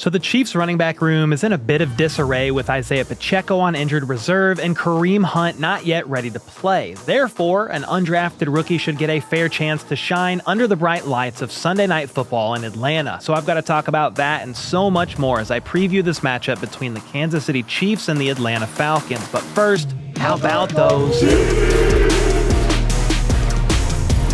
So the Chiefs running back room is in a bit of disarray with Isaiah Pacheco on injured reserve and Kareem Hunt not yet ready to play. Therefore, an undrafted rookie should get a fair chance to shine under the bright lights of Sunday Night Football in Atlanta. So I've got to talk about that and so much more as I preview this matchup between the Kansas City Chiefs and the Atlanta Falcons. But first, how about those?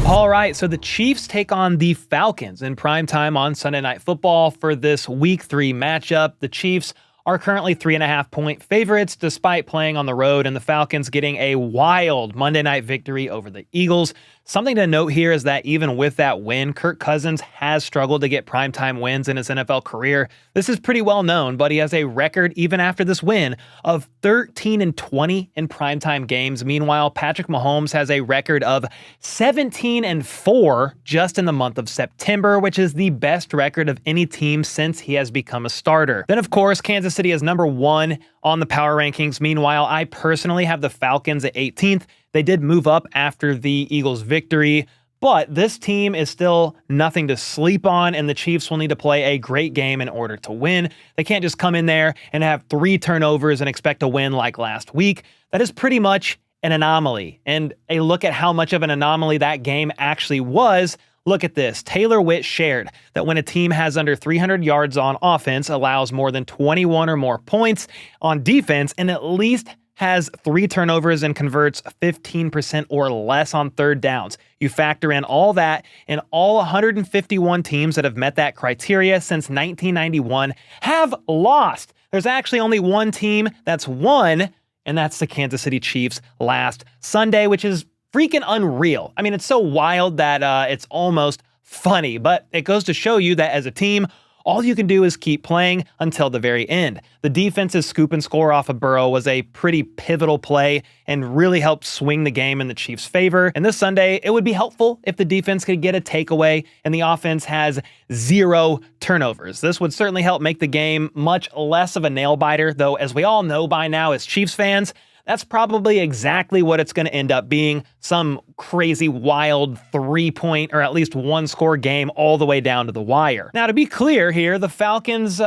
All right, so the Chiefs take on the Falcons in primetime on Sunday Night Football for this Week 3 matchup. The Chiefs are currently 3.5-point favorites despite playing on the road, and the Falcons getting a wild Monday night victory over the Eagles. Something to note here is that even with that win, Kirk Cousins has struggled to get primetime wins in his NFL career. This is pretty well known, but he has a record, even after this win, of 13-20 in primetime games. Meanwhile, Patrick Mahomes has a record of 17-4 just in the month of September, which is the best record of any team since he has become a starter. Then, of course, Kansas City is number 1 on the power rankings. Meanwhile, I personally have the Falcons at 18th. They did move up after the Eagles' victory, but this team is still nothing to sleep on, and the Chiefs will need to play a great game in order to win. They can't just come in there and have 3 turnovers and expect a win like last week. That is pretty much an anomaly, and a look at how much of an anomaly that game actually was. Look at this. Taylor Witt shared that when a team has under 300 yards on offense, allows more than 21 or more points on defense, and at least has 3 turnovers and converts 15% or less on third downs. You factor in all that, and all 151 teams that have met that criteria since 1991 have lost. There's actually only one team that's won, and that's the Kansas City Chiefs last Sunday, which is freaking unreal. I mean, it's so wild that it's almost funny, but it goes to show you that as a team, all you can do is keep playing until the very end. The defense's scoop and score off of Burrow was a pretty pivotal play and really helped swing the game in the Chiefs' favor. And this Sunday, it would be helpful if the defense could get a takeaway and the offense has 0 turnovers. This would certainly help make the game much less of a nail-biter, though as we all know by now as Chiefs fans, that's probably exactly what it's going to end up being. Some crazy, wild 3-point or at least 1-score game all the way down to the wire. Now, to be clear here, the Falcons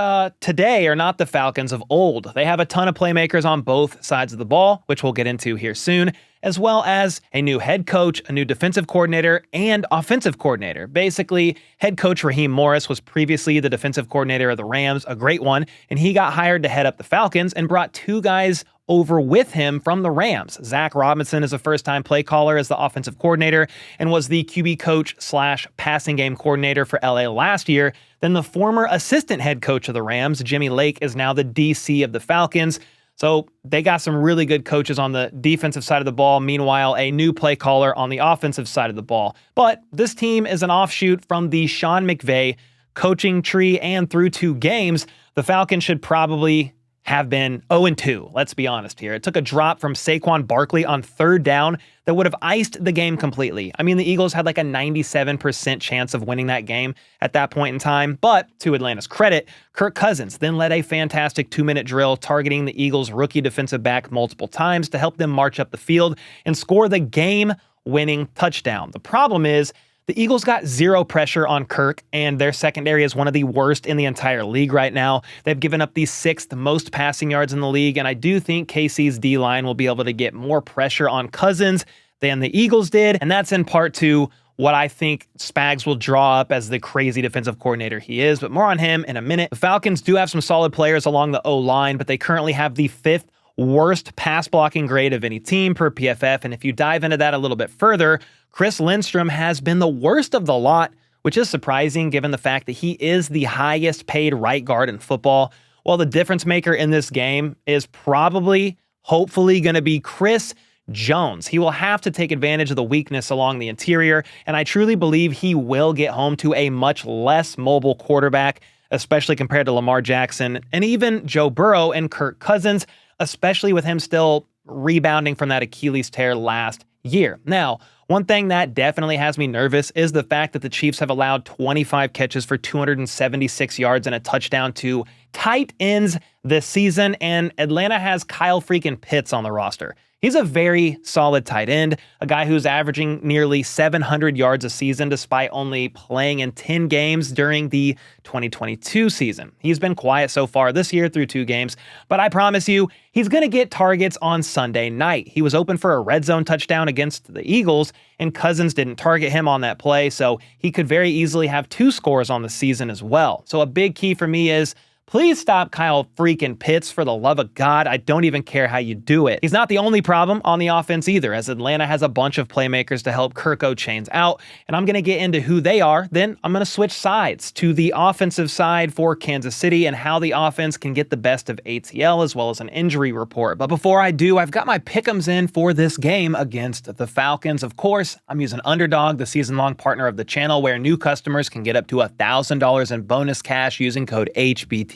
today are not the Falcons of old. They have a ton of playmakers on both sides of the ball, which we'll get into here soon, as well as a new head coach, a new defensive coordinator, and offensive coordinator. Basically, head coach Raheem Morris was previously the defensive coordinator of the Rams, a great one, and he got hired to head up the Falcons and brought 2 guys over with him from the Rams. Zach Robinson is a first-time play caller as the offensive coordinator and was the QB coach / passing game coordinator for LA last year. Then the former assistant head coach of the Rams, Jimmy Lake, is now the DC of the Falcons. So they got some really good coaches on the defensive side of the ball. Meanwhile, a new play caller on the offensive side of the ball. But this team is an offshoot from the Sean McVay coaching tree, and through 2 games, the Falcons should probably have been 0-2, let's be honest here. It took a drop from Saquon Barkley on third down that would have iced the game completely. I mean, the Eagles had like a 97% chance of winning that game at that point in time, but to Atlanta's credit, Kirk Cousins then led a fantastic 2-minute drill targeting the Eagles' rookie defensive back multiple times to help them march up the field and score the game-winning touchdown. The problem is, the Eagles got 0 pressure on Kirk, and their secondary is one of the worst in the entire league right now. They've given up the 6th most passing yards in the league, and I do think KC's D-line will be able to get more pressure on Cousins than the Eagles did, and that's in part to what I think Spags will draw up as the crazy defensive coordinator he is, but more on him in a minute. The Falcons do have some solid players along the O-line, but they currently have the 5th worst pass blocking grade of any team per PFF, and if you dive into that a little bit further, Chris Lindstrom has been the worst of the lot, which is surprising given the fact that he is the highest paid right guard in football. Well, the difference maker in this game is probably, hopefully, going to be Chris Jones. He will have to take advantage of the weakness along the interior, and I truly believe he will get home to a much less mobile quarterback, especially compared to Lamar Jackson and even Joe Burrow and Kirk Cousins, especially with him still rebounding from that Achilles tear last year. Now, one thing that definitely has me nervous is the fact that the Chiefs have allowed 25 catches for 276 yards and a touchdown to tight ends this season, and Atlanta has Kyle freaking Pitts on the roster. He's a very solid tight end, a guy who's averaging nearly 700 yards a season despite only playing in 10 games during the 2022 season. He's been quiet so far this year through 2 games, but I promise you, he's going to get targets on Sunday night. He was open for a red zone touchdown against the Eagles, and Cousins didn't target him on that play, so he could very easily have 2 scores on the season as well. So a big key for me is, please stop Kyle freaking Pitts, for the love of God. I don't even care how you do it. He's not the only problem on the offense either, as Atlanta has a bunch of playmakers to help Kirko chains out, and I'm going to get into who they are. Then I'm going to switch sides to the offensive side for Kansas City and how the offense can get the best of ATL, as well as an injury report. But before I do, I've got my pick'ems in for this game against the Falcons. Of course, I'm using Underdog, the season-long partner of the channel, where new customers can get up to $1,000 in bonus cash using code HBT.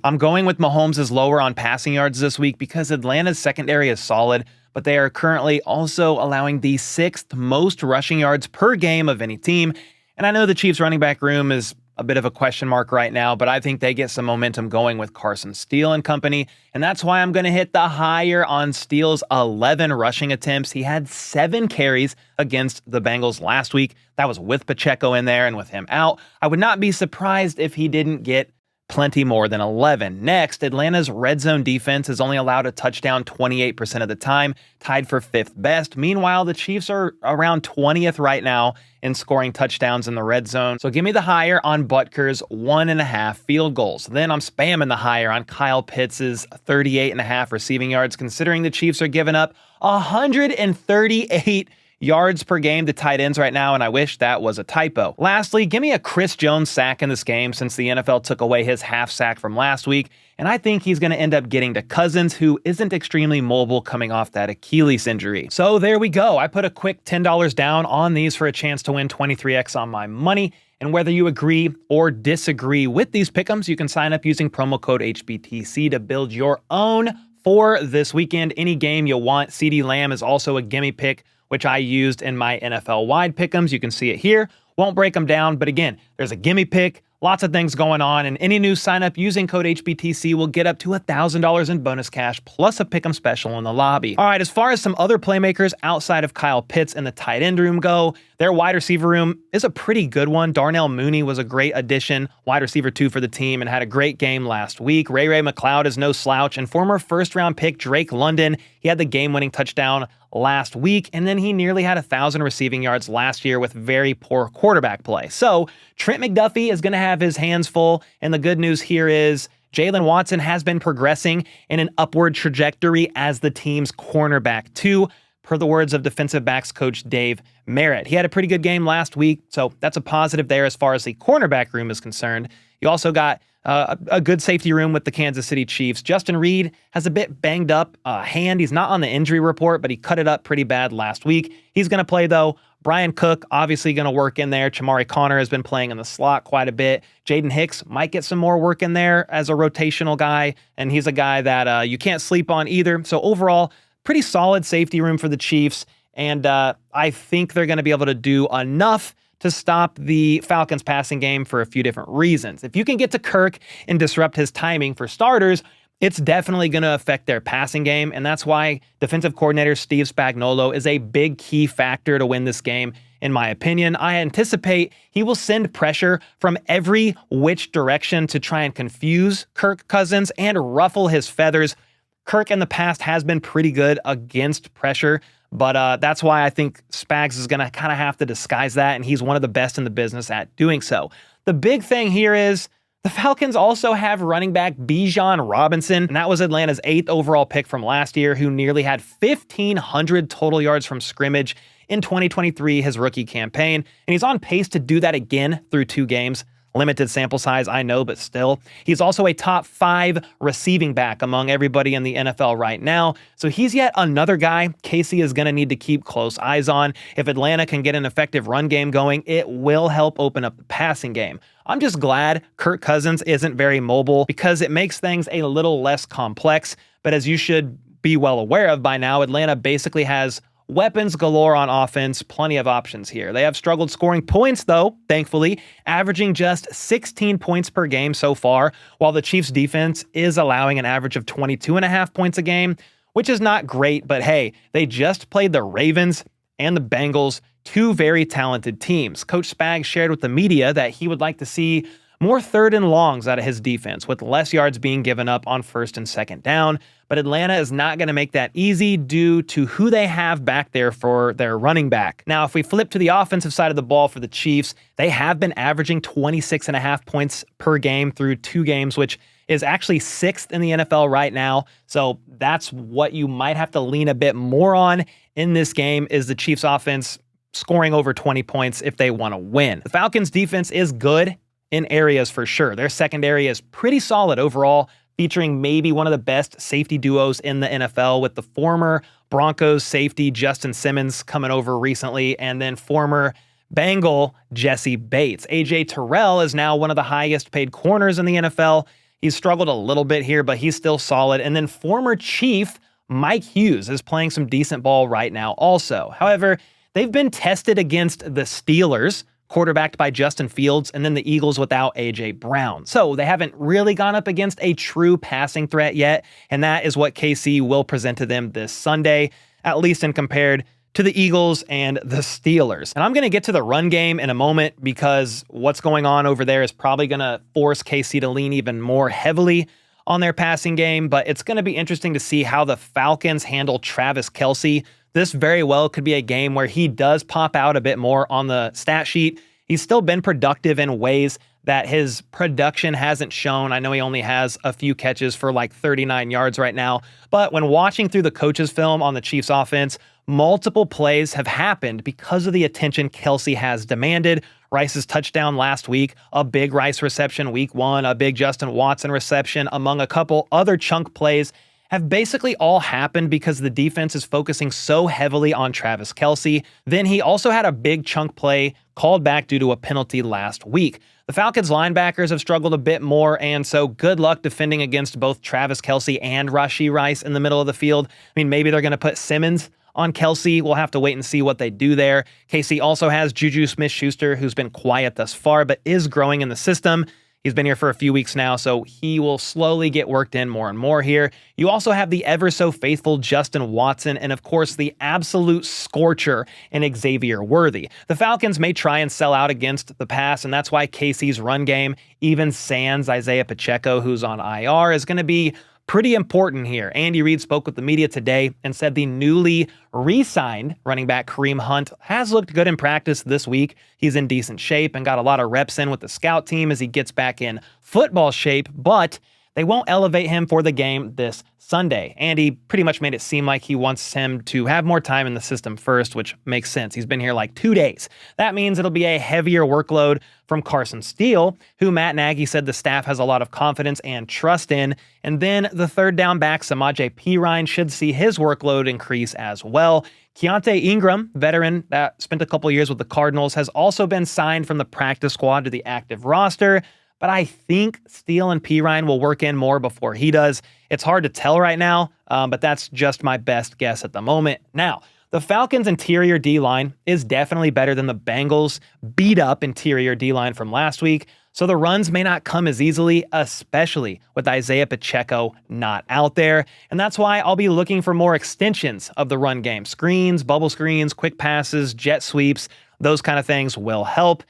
I'm going with Mahomes as lower on passing yards this week because Atlanta's secondary is solid, but they are currently also allowing the 6th most rushing yards per game of any team. And I know the Chiefs running back room is a bit of a question mark right now, but I think they get some momentum going with Steele and company, and that's why I'm going to hit the higher on Steele's 11 rushing attempts. He had 7 carries against the Bengals last week. That was with Pacheco in there, and with him out, I would not be surprised if he didn't get plenty more than 11. Next, Atlanta's red zone defense is only allowed a touchdown 28% of the time, tied for 5th best. Meanwhile, the Chiefs are around 20th right now in scoring touchdowns in the red zone. So give me the higher on Butker's 1.5 field goals. Then I'm spamming the higher on Kyle Pitts' 38.5 receiving yards, considering the Chiefs are giving up 138 yards per game to tight ends right now, and I wish that was a typo. Lastly, give me a Chris Jones sack in this game since the NFL took away his half sack from last week, and I think he's going to end up getting to Cousins, who isn't extremely mobile coming off that Achilles injury. So there we go. I put a quick $10 down on these for a chance to win 23x on my money. And whether you agree or disagree with these pick'ems, you can sign up using promo code HBTC to build your own for this weekend. Any game you want. CeeDee Lamb is also a gimme pick, which I used in my NFL-wide pick'ems. You can see it here. Won't break them down, but again, there's a gimme pick, lots of things going on, and any new sign-up using code HBTC will get up to $1,000 in bonus cash, plus a pick'em special in the lobby. All right, as far as some other playmakers outside of Kyle Pitts and the tight end room go, their wide receiver room is a pretty good one. Darnell Mooney was a great addition, wide receiver 2 for the team, and had a great game last week. Ray McCloud is no slouch, and former first-round pick Drake London, he had the game-winning touchdown last week, and then he nearly had 1,000 receiving yards last year with very poor quarterback play. So Trent McDuffie is going to have his hands full, and the good news here is Jalen Watson has been progressing in an upward trajectory as the team's cornerback too, per the words of defensive backs coach Dave Merritt. He had a pretty good game last week, so that's a positive there as far as the cornerback room is concerned. You also got a good safety room with the Kansas City Chiefs. Justin Reed has a bit banged up hand. He's not on the injury report, but he cut it up pretty bad last week. He's going to play, though. Brian Cook, obviously going to work in there. Chamari Connor has been playing in the slot quite a bit. Jaden Hicks might get some more work in there as a rotational guy, and he's a guy that you can't sleep on either. So overall, pretty solid safety room for the Chiefs, and I think they're going to be able to do enough to stop the Falcons passing game for a few different reasons. If you can get to Kirk and disrupt his timing for starters, it's definitely going to affect their passing game, and that's why defensive coordinator Steve Spagnuolo is a big key factor to win this game, in my opinion. I anticipate he will send pressure from every which direction to try and confuse Kirk Cousins and ruffle his feathers. Kirk in the past has been pretty good against pressure, but that's why I think Spags is going to kind of have to disguise that, and he's one of the best in the business at doing so. The big thing here is the Falcons also have running back Bijan Robinson, and that was Atlanta's 8th overall pick from last year, who nearly had 1,500 total yards from scrimmage in 2023, his rookie campaign, and he's on pace to do that again through 2 games. Limited sample size, I know, but still. He's also a top 5 receiving back among everybody in the NFL right now. So he's yet another guy Casey is going to need to keep close eyes on. If Atlanta can get an effective run game going, it will help open up the passing game. I'm just glad Kirk Cousins isn't very mobile because it makes things a little less complex. But as you should be well aware of by now, Atlanta basically has weapons galore on offense, plenty of options here. They have struggled scoring points, though, thankfully, averaging just 16 points per game so far, while the Chiefs' defense is allowing an average of 22.5 points a game. which is not great, but hey, they just played the Ravens and the Bengals, two very talented teams. Coach Spags shared with the media that he would like to see more third and longs out of his defense, with less yards being given up on first and second down. But Atlanta is not going to make that easy due to who they have back there for their running back. Now, if we flip to the offensive side of the ball for the Chiefs, they have been averaging 26.5 points per game through 2 games, which is actually 6th in the NFL right now. So that's what you might have to lean a bit more on in this game, is the Chiefs offense scoring over 20 points if they want to win. The Falcons defense is good in areas for sure. Their secondary is pretty solid overall, featuring maybe one of the best safety duos in the NFL, with the former Broncos safety Justin Simmons coming over recently, and then former Bengal Jesse Bates. AJ Terrell is now one of the highest paid corners in the NFL. He's struggled a little bit here, but he's still solid. And then former Chief Mike Hughes is playing some decent ball right now also. However, they've been tested against the Steelers, quarterbacked by Justin Fields, and then the Eagles without A.J. Brown. So they haven't really gone up against a true passing threat yet, and that is what KC will present to them this Sunday, at least in compared to the Eagles and the Steelers. And I'm going to get to the run game in a moment, because what's going on over there is probably going to force KC to lean even more heavily on their passing game, but it's going to be interesting to see how the Falcons handle Travis Kelce. This very well could be a game where he does pop out a bit more on the stat sheet. He's still been productive in ways that his production hasn't shown. I know he only has a few catches for like 39 yards right now, but when watching through the coach's film on the Chiefs offense, multiple plays have happened because of the attention Kelce has demanded. Rice's touchdown last week, a big Rice reception week 1, a big Justin Watson reception, among a couple other chunk plays, have basically all happened because the defense is focusing so heavily on Travis Kelce. Then he also had a big chunk play called back due to a penalty last week. The Falcons linebackers have struggled a bit more, and so good luck defending against both Travis Kelce and Rashee Rice in the middle of the field. I mean, maybe they're going to put Simmons on Kelce. We'll have to wait and see what they do there. KC also has Juju Smith-Schuster, who's been quiet thus far, but is growing in the system. He's been here for a few weeks now, so he will slowly get worked in more and more here. You also have the ever-so-faithful Justin Watson, and of course, the absolute scorcher in Xavier Worthy. The Falcons may try and sell out against the pass, and that's why KC's run game, even sans Isaiah Pacheco, who's on IR, is going to be pretty important here. Andy Reid spoke with the media today and said the newly re-signed running back Kareem Hunt has looked good in practice this week. He's in decent shape and got a lot of reps in with the scout team as he gets back in football shape, but they won't elevate him for the game this Sunday. Andy pretty much made it seem like he wants him to have more time in the system first, which makes sense. He's been here like 2 days. That means it'll be a heavier workload from Carson Steele, who Matt Nagy said the staff has a lot of confidence and trust in. And then the third down back, Samaje Perine, should see his workload increase as well. Keontae Ingram, veteran that spent a couple years with the Cardinals, has also been signed from the practice squad to the active roster. But I think Steele and Perine will work in more before he does. It's hard to tell right now, but that's just my best guess at the moment. Now, the Falcons' interior D-line is definitely better than the Bengals' beat-up interior D-line from last week, so the runs may not come as easily, especially with Isaiah Pacheco not out there. And that's why I'll be looking for more extensions of the run game. Screens, bubble screens, quick passes, jet sweeps, those kind of things will help.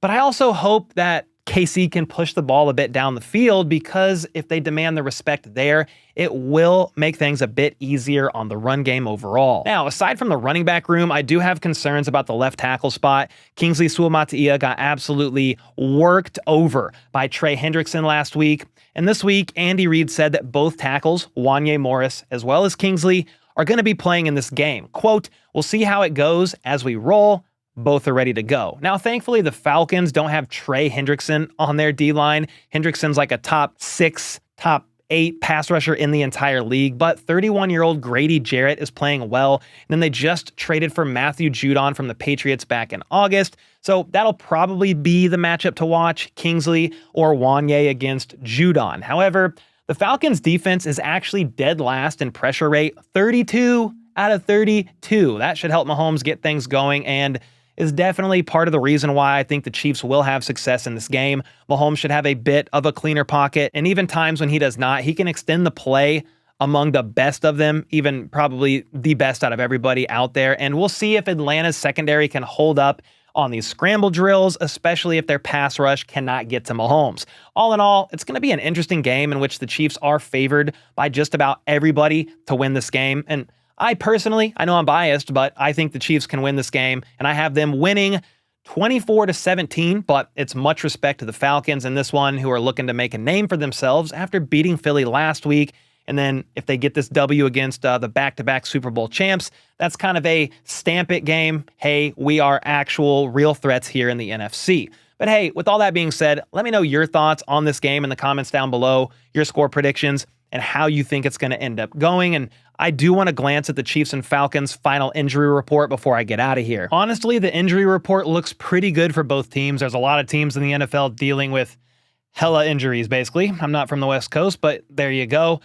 But I also hope that KC can push the ball a bit down the field, because if they demand the respect there, it will make things a bit easier on the run game overall. Now, aside from the running back room, I do have concerns about the left tackle spot. Kingsley Suamataia got absolutely worked over by Trey Hendrickson last week. And this week, Andy Reid said that both tackles, Wanye Morris as well as Kingsley, are going to be playing in this game. Quote, "We'll see how it goes as we roll. Both are ready to go." Now, thankfully, the Falcons don't have Trey Hendrickson on their D-line. Hendrickson's like a top 6, top 8 pass rusher in the entire league, but 31-year-old Grady Jarrett is playing well. And then they just traded for Matthew Judon from the Patriots back in August. So that'll probably be the matchup to watch, Kingsley or Wanye against Judon. However, the Falcons' defense is actually dead last in pressure rate, 32 out of 32. That should help Mahomes get things going, and is definitely part of the reason why I think the Chiefs will have success in this game. Mahomes should have a bit of a cleaner pocket, and even times when he does not, he can extend the play among the best of them, even probably the best out of everybody out there. And we'll see if Atlanta's secondary can hold up on these scramble drills, especially if their pass rush cannot get to Mahomes. All in all, it's going to be an interesting game in which the Chiefs are favored by just about everybody to win this game. And I personally, I know I'm biased, but I think the Chiefs can win this game, and I have them winning 24-17, but it's much respect to the Falcons in this one, who are looking to make a name for themselves after beating Philly last week. And then if they get this W against the back-to-back Super Bowl champs, that's kind of a stamp it game. Hey, we are actual real threats here in the NFC. But hey, with all that being said, let me know your thoughts on this game in the comments down below, your score predictions, and how you think it's going to end up going. And I do want to glance at the Chiefs and Falcons final injury report before I get out of here. Honestly, the injury report looks pretty good for both teams. There's a lot of teams in the NFL dealing with hella injuries, basically. I'm not from the West Coast, but there you go.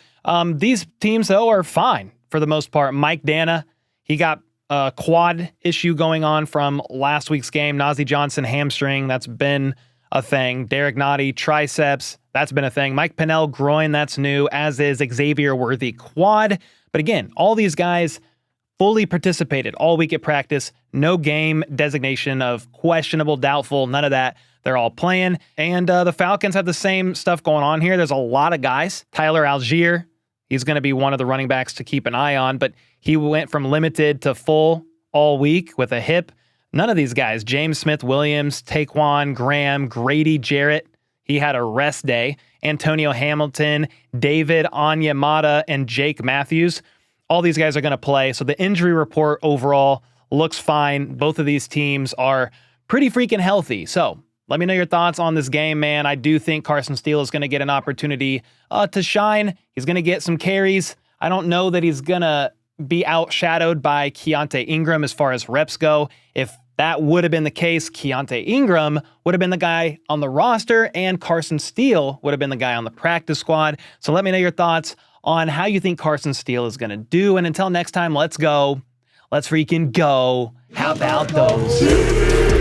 These teams, though, are fine for the most part. Mike Dana, he got a quad issue going on from last week's game. Najee Johnson, hamstring, that's been a thing. Derek Nottie, triceps, that's been a thing. Mike Pennell, groin, that's new, as is Xavier Worthy, quad. But again, all these guys fully participated all week at practice. No game designation of questionable, doubtful, none of that. They're all playing. And the Falcons have the same stuff going on here. There's a lot of guys. Tyler Algier, he's going to be one of the running backs to keep an eye on, but he went from limited to full all week with a hip. None of these guys, James Smith-Williams, Taquan, Graham, Grady Jarrett, he had a rest day. Antonio Hamilton, David Onyemata, and Jake Matthews, all these guys are going to play. So the injury report overall looks fine. Both of these teams are pretty freaking healthy. So let me know your thoughts on this game, man. I do think Carson Steele is going to get an opportunity to shine. He's going to get some carries. I don't know that he's going to be outshadowed by Keontae Ingram as far as reps go. If that would have been the case, Keontae Ingram would have been the guy on the roster, and Carson Steele would have been the guy on the practice squad. So let me know your thoughts on how you think Carson Steele is going to do. And until next time, let's go. Let's freaking go. How about those?